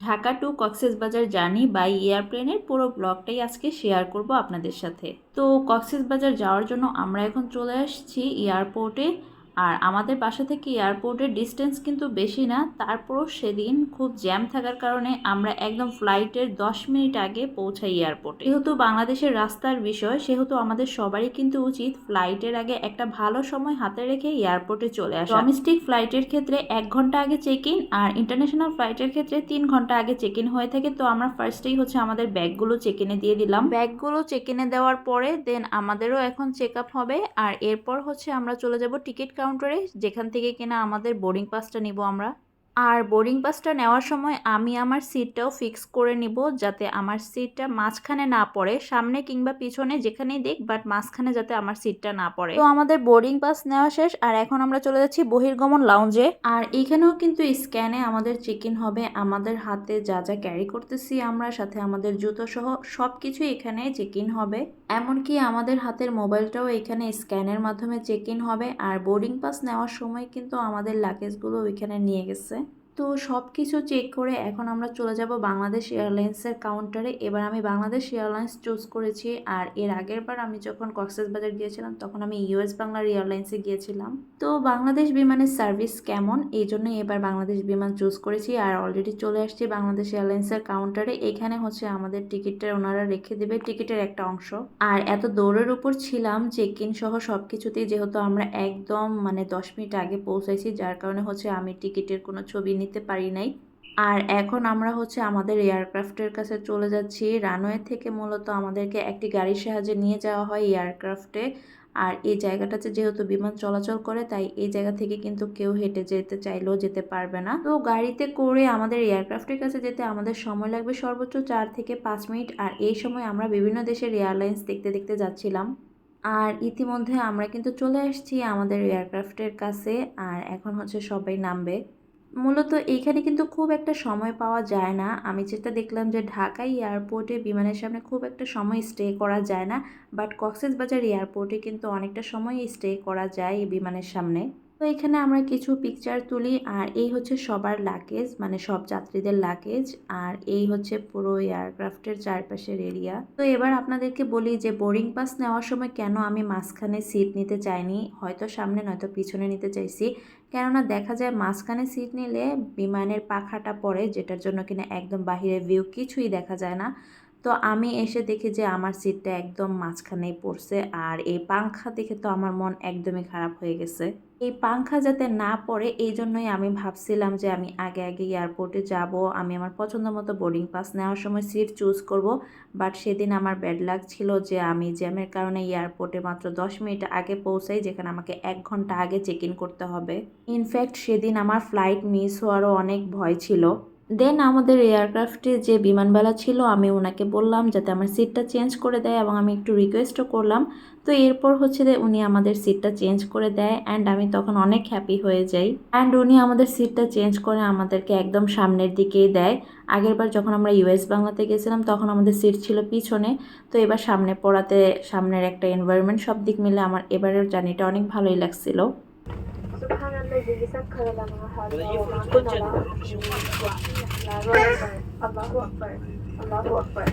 Dhaka two Cox's Bazar journey by এয়ারপ্লেনের পুরো ব্লগটাই আজকে share করব আপনাদের সাথে। তো কক্সবাজার যাওয়ার জন্য আমরা এখন চলে আসছি এয়ারপোর্টে। আর আমাদের বাসা থেকে এয়ারপোর্টের ডিস্টেন্স কিন্তু বেশি না, তারপরও সেদিন খুব জ্যাম থাকার কারণে আমরা একদম ফ্লাইটের 10 মিনিট আগে পৌঁছাই এয়ারপোর্টে। যেহেতু বাংলাদেশের রাস্তার বিষয়, সেহেতু আমাদের সবারই কিন্তু উচিত ফ্লাইটের আগে একটা ভালো সময় হাতে রেখে এয়ারপোর্টে চলে আসা। ডোমেস্টিক ফ্লাইটের ক্ষেত্রে 1 ঘন্টা আগে চেক ইন, আর ইন্টারন্যাশনাল ফ্লাইটের ক্ষেত্রে 3 ঘন্টা আগে চেক ইন হয়ে থাকে। তো আমরা ফার্স্টেই আমাদের ব্যাগগুলো চেক ইনে দিয়ে দিলাম। ব্যাগগুলো চেক ইনে দেওয়ার পরে দেন আমাদেরও এখন চেক আপ হবে, আর এরপর আমরা চলে যাব টিকিট কাউন্টারে, যেখান থেকে কিনা আমাদের বোর্ডিং পাসটা নিব আমরা। আর বোর্ডিং পাসটা নেওয়ার সময় আমি আমার সিটটাও ফিক্স করে নিব, যাতে আমার সিটটা মাঝখানে না পড়ে, সামনে কিংবা পিছনে যেখানেই দেখ, বাট মাঝখানে যাতে আমার সিটটা না পড়ে। তো আমাদের বোর্ডিং পাস নেওয়া শেষ, আর এখন আমরা চলে যাচ্ছি বহির্গমন লাউঞ্জে। আর এইখানেও কিন্তু স্ক্যানে আমাদের চেক ইন হবে। আমাদের হাতে যা যা ক্যারি করতেছি আমরা, সাথে আমাদের জুতো সহ সব কিছু এখানে চেক ইন হবে। এমনকি আমাদের হাতের মোবাইলটাও এখানে স্ক্যানের মাধ্যমে চেক ইন হবে। আর বোর্ডিং পাস নেওয়ার সময় কিন্তু আমাদের লাগেজগুলো ওইখানে নিয়ে গেছে। তো সব কিছু চেক করে এখন আমরা চলে যাব বাংলাদেশ এয়ারলাইন্সের কাউন্টারে। এবার আমি বাংলাদেশ এয়ারলাইন্স চুজ করেছি। আর এর আগের বার আমি যখন কক্সবাজার গিয়েছিলাম তখন আমি ইউএস বাংলার এয়ারলাইন্সে গিয়েছিলাম। তো বাংলাদেশ বিমানের সার্ভিস কেমন, এই জন্যই এবার বাংলাদেশ বিমান চুজ করেছি। আর অলরেডি চলে আসছি বাংলাদেশ এয়ারলাইন্সের কাউন্টারে। এখানে আমাদের টিকিটটা ওনারা রেখে দেবে, টিকিটের একটা অংশ। আর এত দৌড়ের উপর ছিলাম চেক ইন সহ সব কিছুতেই, যেহেতু আমরা একদম 10 মিনিট আগে পৌঁছাইছি, যার কারণে আমি টিকিটের কোনো ছবি নিতে পারি নাই। আর এখন আমরা আমাদের এয়ারক্রাফটের কাছে চলে যাচ্ছি। রানওয়ে থেকে মূলত আমাদেরকে একটি গাড়ির সাহায্যে নিয়ে যাওয়া হয় এয়ারক্রাফটে। আর এই জায়গাটাতে যেহেতু বিমান চলাচল করে, তাই এই জায়গা থেকে কিন্তু কেউ হেঁটে যেতে চাইলেও যেতে পারবে না। তো গাড়িতে করে আমাদের এয়ারক্রাফটের কাছে যেতে আমাদের সময় লাগবে সর্বোচ্চ 4 থেকে 5 মিনিট। আর এই সময় আমরা বিভিন্ন দেশের এয়ারলাইন্স দেখতে দেখতে যাচ্ছিলাম। আর ইতিমধ্যে আমরা কিন্তু চলে আসছি আমাদের এয়ারক্রাফটের কাছে। আর এখন সবাই নামবে। মূলত এইখানে কিন্তু খুব একটা সময় পাওয়া যায় না। আমি যেটা দেখলাম যে ঢাকা এয়ারপোর্টে বিমানের সামনে খুব একটা সময় স্টে করা যায় না, বাট কক্সবাজার এয়ারপোর্টে কিন্তু অনেকটা সময় স্টে করা যায় এই বিমানের সামনে। তো এখানে আমরা কিছু পিকচার তুলি। আর এই সবার লাগেজ, সব যাত্রীদের লাগেজ। আর এই পুরো এয়ারক্রাফটের চারপাশের এরিয়া। তো এবার আপনাদেরকে বলি যে বোর্ডিং পাস নেওয়ার সময় কেন আমি মাঝখানে সিট নিতে চাইনি, হয়তো সামনে নয়তো পিছনে নিতে চাইছি। কেননা দেখা যায় মাঝখানে সিট নিলে বিমানের পাখাটা পড়ে, যেটার জন্য কিনা একদম বাহিরের ভিউ কিছুই দেখা যায় না। তো আমি এসে দেখি যে আমার সিটটা একদম মাঝখানেই পড়ছে। আর এই পাংখা দেখে তো আমার মন একদমই খারাপ হয়ে গেছে। এই পাংখা যাতে না পড়ে, এই জন্যই আমি ভাবছিলাম যে আমি আগে আগে এয়ারপোর্টে যাব, আমি আমার পছন্দ মতো বোর্ডিং পাস নেওয়ার সময় সিট চুজ করব। বাট সেদিন আমার ব্যাড লাক ছিল যে আমি জ্যামের কারণে এয়ারপোর্টে মাত্র 10 মিনিট আগে পৌঁছাই, যেখানে আমাকে 1 ঘন্টা আগে চেক ইন করতে হবে। ইনফ্যাক্ট সেদিন আমার ফ্লাইট মিস হওয়ারও অনেক ভয় ছিল। দেন আমাদের এয়ারক্রাফটে যে বিমানবালা ছিল, আমি ওনাকে বললাম যাতে আমার সিটটা চেঞ্জ করে দেয়, এবং আমি একটু রিকোয়েস্টও করলাম। তো এরপর যে উনি আমাদের সিটটা চেঞ্জ করে দেয়, অ্যান্ড আমি তখন অনেক হ্যাপি হয়ে যাই। অ্যান্ড উনি আমাদের সিটটা চেঞ্জ করে আমাদেরকে একদম সামনের দিকেই দেয়। আগেরবার যখন আমরা ইউএস বাংলাতে গেছিলাম তখন আমাদের সিট ছিল পিছনে। তো এবার সামনে পড়াতে সামনের একটা এনভায়রনমেন্ট সব দিক মিলে আমার এবারের জার্নিটা অনেক ভালোই লাগছিল। سبحان الذي سخر لنا هذا وما كنا له مقرنين الله أكبر الله أكبر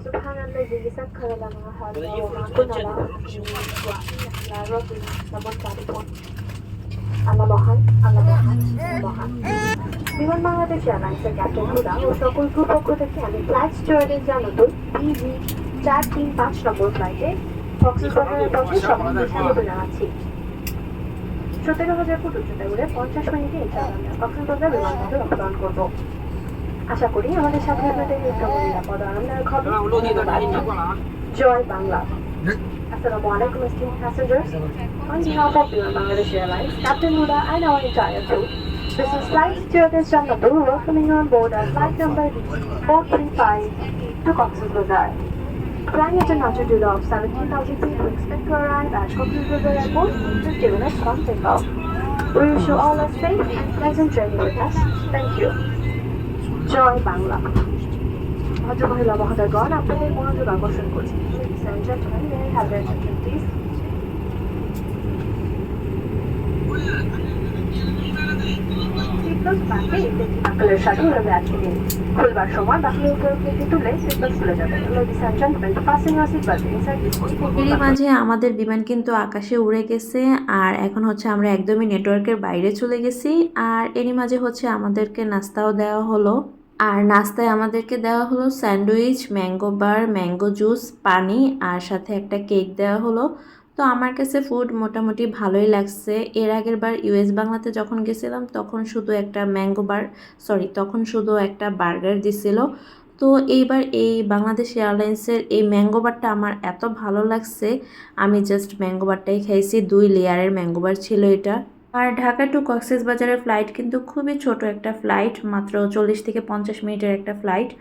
سبحان الذي سخر لنا هذا وما كنا له مقرنين আল্লাহ মহান, আল্লাহ মহান, মহান। বিমান বাংলাদেশ এয়ারলাইন্সের ক্যাপ্টেন হুদা ও সকল ক্রু পক্ষ থেকে আমি ফ্লাইট স্টুয়ার্ডের জানাতুল ইজি 435 নম্বর ফ্লাইটে কক্সবাজারের পথে সবাইকে স্বাগত জানাচ্ছি। 17,000 ফুট উচ্চতায় উড়ে 50 মিনিটে ইনশাআল্লাহ কক্সবাজার বিমানবন্দর অবতরণ করব। আশা করি আমাদের সাথে আপনাদের উত্তম নিরাপদ আরামদায়ক হবে। জয় Bangla. Assalamu alaikum esteemed passengers. On behalf of Biman Bangladesh Airlines, Captain Huda and our entire crew, this is Flight Stewardess Jannatul welcoming you on board our flight number 435 to Cox's Bazar. Flying at an altitude of 17,000 feet, we expect to arrive at Cox's Bazar Airport in 50 minutes from takeoff. We wish you all a safe and pleasant journey with us. Thank you. Joy Bangla. ভদ্রমহিলা মহোদয়গণ, আপনাদের মনোযোগ আকর্ষণ করছি। Ladies and gentlemen, may I have your attention please? Seat Christmas পার্কে আঙ্কেলের সাথে উড়াবে আজকে দিন খুলবার সময় বাহিরের উপর থেকে তুলে ক্রিসমাস খুলে যাবে ladies and gentleman fasten your seat belt inside this এরই মাঝে আমাদের বিমান কিন্তু আকাশে উড়ে গেছে আর এখন হচ্ছে আমরা একদমই নেটওয়ার্কের বাইরে চলে গেছি। আর এরই মাঝে হচ্ছে আমাদেরকে নাস্তাও দেওয়া হলো। আর নাস্তায় আমাদেরকে দেওয়া হলো স্যান্ডউইচ, ম্যাঙ্গো বার, ম্যাঙ্গো জুস, পানি আর সাথে একটা কেক দেওয়া হলো। তো আমার কাছে ফুড মোটামুটি ভালোই লাগছে। এর আগের বার ইউএস বাংলাতে যখন গেছিলাম তখন শুধু একটা তখন শুধু একটা বার্গার দিছিল। তো এইবার এই বাংলাদেশ এয়ারলাইন্সের এই ম্যাঙ্গো বারটা আমার এত ভালো লাগছে, আমি জাস্ট ম্যাঙ্গো বারটাই খাইছি। 2 লেয়ারের ম্যাঙ্গো বার ছিল এটা। আর ঢাকা টু কক্সবাজারের ফ্লাইট কিন্তু খুবই ছোট একটা ফ্লাইট, মাত্র 40 থেকে 50 মিনিটের একটা ফ্লাইট।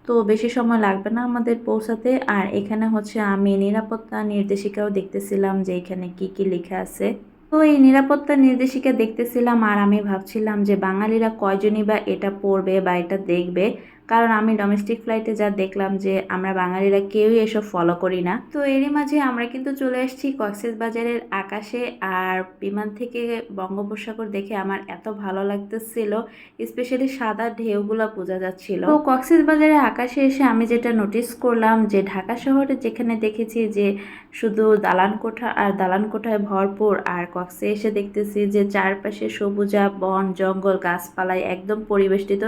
তো বেশি সময় লাগবে না আমাদের পৌঁছাতে। আর এখানে হচ্ছে আমি নিরাপত্তা নির্দেশিকাও দেখতেছিলাম যে এখানে কি কি লেখা আছে। তো এই নিরাপত্তা নির্দেশিকা দেখতেছিলাম আর আমি ভাবছিলাম যে বাঙালিরা কয়জনই বা এটা পড়বে বা এটা দেখবে, কারণ আমি ডোমেস্টিক ফ্লাইটে যা দেখলাম যে আমরা বাঙালিরা কেউই এসব ফলো করি না। তো এরই মাঝে আমরা কিন্তু চলে আসছি কক্সবাজারের আকাশে। আর বিমান থেকে বঙ্গোপসাগর দেখে আমার এত ভালো লাগতেছিল, স্পেশালি সাদা ঢেউগুলো বোঝা যাচ্ছিল। তো কক্সবাজারের আকাশে এসে আমি যেটা নোটিস করলাম যে ঢাকা শহরে যেখানে দেখেছি যে শুধু দালান কোঠা আর দালান কোঠায় ভরপুর, আর কক্সে এসে দেখতেছি যে চারপাশে সবুজা বন জঙ্গল গাছপালায় একদম পরিবেষ্টিত।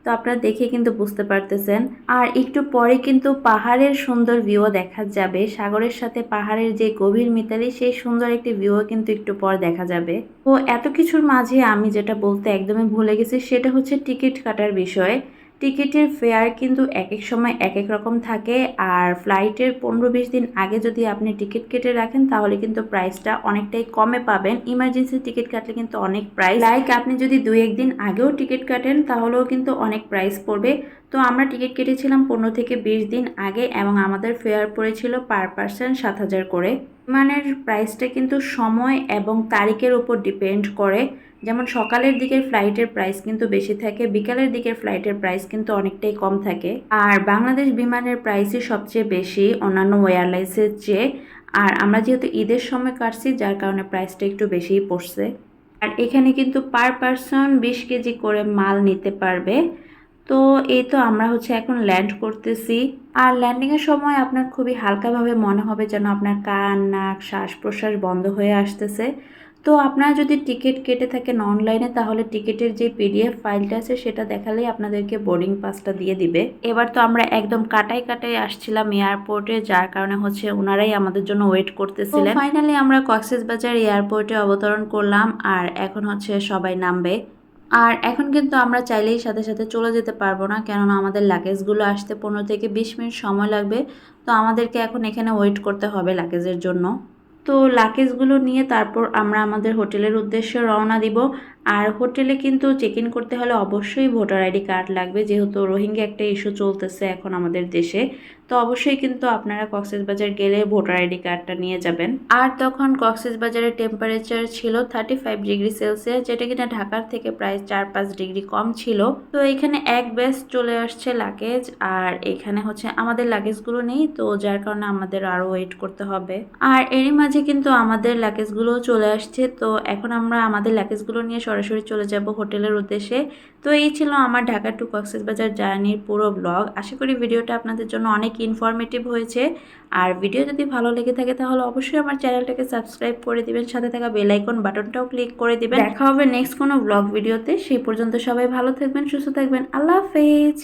তো আপনারা দেখে কিন্তু বুঝতে পারতেছেন। আর একটু পরে কিন্তু পাহাড়ের সুন্দর ভিউ দেখা যাবে, সাগরের সাথে পাহাড়ের যে গভীর মিতালি সেই সুন্দর একটি ভিউ কিন্তু একটু পর দেখা যাবে। তো এত কিছুর মাঝে আমি যেটা বলতে একদমই ভুলে গেছি সেটা হচ্ছে টিকিট কাটার বিষয়। টিকিটের ফেয়ার কিন্তু এক এক সময় এক এক রকম থাকে। আর ফ্লাইটের 15-20 দিন আগে যদি আপনি টিকিট কেটে রাখেন তাহলে কিন্তু প্রাইসটা অনেকটাই কমে পাবেন। ইমার্জেন্সি টিকিট কাটলে কিন্তু অনেক প্রাইস, আপনি যদি 2-1 দিন আগেও টিকিট কাটেন তাহলেও কিন্তু অনেক প্রাইস পড়বে। তো আমরা টিকিট কেটেছিলাম 15 থেকে 20 দিন আগে এবং আমাদের ফেয়ার পড়েছিল পার পার্সন 7,000 করে। বিমানের প্রাইসটা কিন্তু সময় এবং তারিখের উপর ডিপেন্ড করে। যেমন সকালের দিকের ফ্লাইটের প্রাইস কিন্তু বেশি থাকে, বিকালের দিকের ফ্লাইটের প্রাইস কিন্তু অনেকটাই কম থাকে। আর বাংলাদেশ বিমানের প্রাইসই সবচেয়ে বেশি অন্যান্য এয়ারলাইন্সের চেয়ে। আর আমরা যেহেতু ঈদের সময় কাটছি যার কারণে প্রাইসটা একটু বেশিই পড়ছে। আর এখানে কিন্তু পার পার্সন 20 কেজি করে মাল নিতে পারবে। তো এই তো আমরা হচ্ছে এখন ল্যান্ড করতেছি। আর ল্যান্ডিংয়ের সময় আপনার খুবই হালকাভাবে মনে হবে যেন আপনার কান নাক শ্বাস প্রশ্বাস বন্ধ হয়ে আসতেছে। তো আপনারা যদি টিকিট কেটে থাকেন অনলাইনে তাহলে টিকিটের যে পিডিএফ ফাইলটা আছে সেটা দেখালেই আপনাদেরকে বোর্ডিং পাসটা দিয়ে দিবে। এবার তো আমরা একদম কাটাই কাটাই আসছিলাম এয়ারপোর্টে, যার কারণে হচ্ছে ওনারাই আমাদের জন্য ওয়েট করতেছিলেন। ফাইনালি আমরা কক্সবাজার এয়ারপোর্টে অবতরণ করলাম আর এখন হচ্ছে সবাই নামবে। আর এখন কিন্তু আমরা চাইলেই সাথে সাথে চলে যেতে পারবো না, কেননা আমাদের লাগেজগুলো আসতে 15 থেকে 20 মিনিট সময় লাগবে। তো আমাদেরকে এখন এখানে ওয়েট করতে হবে লাগেজের জন্য। তো লাগেজগুলো নিয়ে তারপর আমরা আমাদের হোটেলের উদ্দেশ্যে রওনা দিব। আর হোটেলে কিন্তু চেক ইন করতে হলে অবশ্যই ভোটার আইডি কার্ড লাগবে, যেহেতু রোহিঙ্গা একটা ইস্যু চলতেছে এখন আমাদের দেশে। তো অবশ্যই কিন্তু আপনারা কক্সবাজার গেলে ভোটার আইডি কার্ডটা নিয়ে যাবেন। আর তখন কক্সবাজারের টেম্পারেচার ছিল 35 ডিগ্রি সেলসিয়াস, যেটা কিনা ঢাকার থেকে প্রায় 4-5 ডিগ্রি কম ছিল। তো এখানে এক ব্যাচ চলে আসছে লাগেজ, আর এখানে হচ্ছে আমাদের লাগেজগুলো নেই, তো যার কারণে আমাদের আরও ওয়েট করতে হবে। আর এরই মাঝে কিন্তু আমাদের লাগেজগুলো চলে আসছে। তো এখন আমরা আমাদের লাগেজগুলো নিয়ে সরাসরি চলে যাব হোটেলের উদ্দেশ্যে। তো এই ছিল আমার ঢাকা টু কক্সবাজার জার্নির পুরো ব্লগ। আশা করি ভিডিওটা আপনাদের জন্য অনেক ইনফরমেটিভ হয়েছে। আর ভিডিও যদি ভালো লেগে থাকে তাহলে অবশ্যই আমার চ্যানেলটাকে সাবস্ক্রাইব করে দিবেন, সাথে থাকা বেল আইকন বাটনটাও ক্লিক করে দিবেন। দেখা হবে নেক্সট কোনো ব্লগ ভিডিওতে। সেই পর্যন্ত সবাই ভালো থাকবেন, সুস্থ থাকবেন। আল্লাহ হাফেজ।